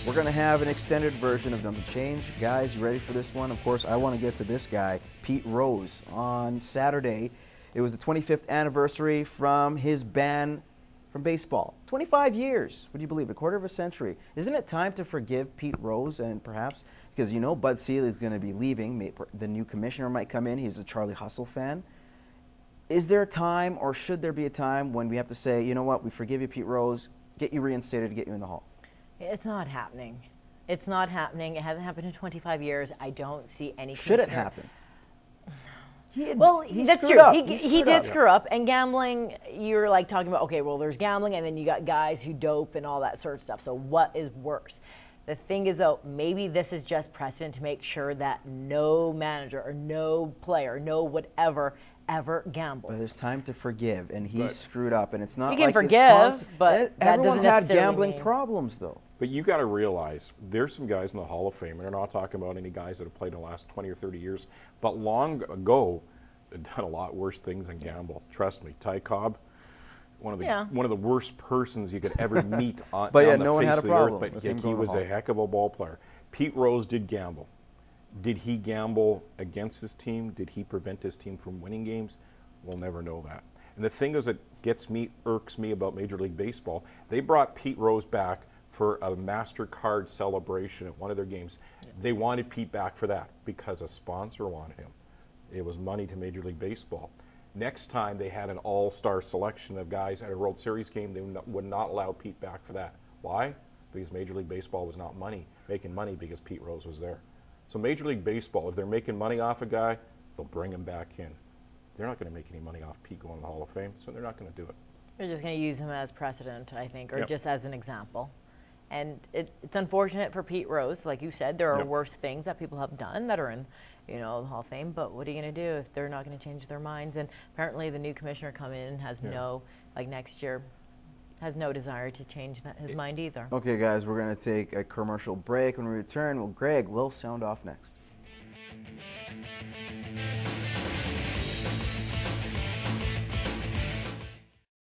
We're going to have an extended version of Dump and Change. Guys, you ready for this one? Of course, I want to get to this guy, Pete Rose. On Saturday, it was the 25th anniversary from his ban from baseball. 25 years, would you believe, a quarter of a century. Isn't it time to forgive Pete Rose and perhaps, because you know Bud Selig is going to be leaving, the new commissioner might come in, he's a Charlie Hustle fan. Is there a time, or should there be a time when we have to say, you know what, we forgive you, Pete Rose, get you reinstated, get you in the Hall? It's not happening. It's not happening. It hasn't happened in 25 years. I don't see any. Should it happen? Well, that's true. He did up. screw up. And gambling, you're like talking about, okay, well, there's gambling, and then you got guys who dope and all that sort of stuff. So what is worse? The thing is, though, maybe this is just precedent to make sure that no manager or no player, no whatever, ever gambles. But there's time to forgive, and he screwed up, and it's not you can like forgive, but everyone's that had doesn't gambling mean problems, though. But you got to realize there's some guys in the Hall of Fame, and they're not talking about any guys that have played in the last 20 or 30 years, but long ago, they've done a lot worse things than gamble. Trust me, Ty Cobb, one of the worst persons you could ever meet on, but on no one face had of a the earth. problem But with he was a heck of a ball player. Pete Rose did gamble. Did he gamble against his team? Did he prevent his team from winning games? We'll never know that. And the thing is that irks me about Major League Baseball, they brought Pete Rose back for a MasterCard celebration at one of their games. Yeah. They wanted Pete back for that because a sponsor wanted him. It was money to Major League Baseball. Next time they had an all-star selection of guys at a World Series game, they would not allow Pete back for that. Why? Because Major League Baseball was not making money because Pete Rose was there. So Major League Baseball, if they're making money off a guy, they'll bring him back in. They're not going to make any money off Pete going to the Hall of Fame, so they're not going to do it. They're just going to use him as precedent, I think, or just as an example. And it's unfortunate for Pete Rose. Like you said, there are worse things that people have done that are in, the Hall of Fame. But what are you going to do if they're not going to change their minds? And apparently the new commissioner coming in has next year, has no desire to change his mind either. Okay, guys, we're going to take a commercial break. When we return, Greg will sound off next.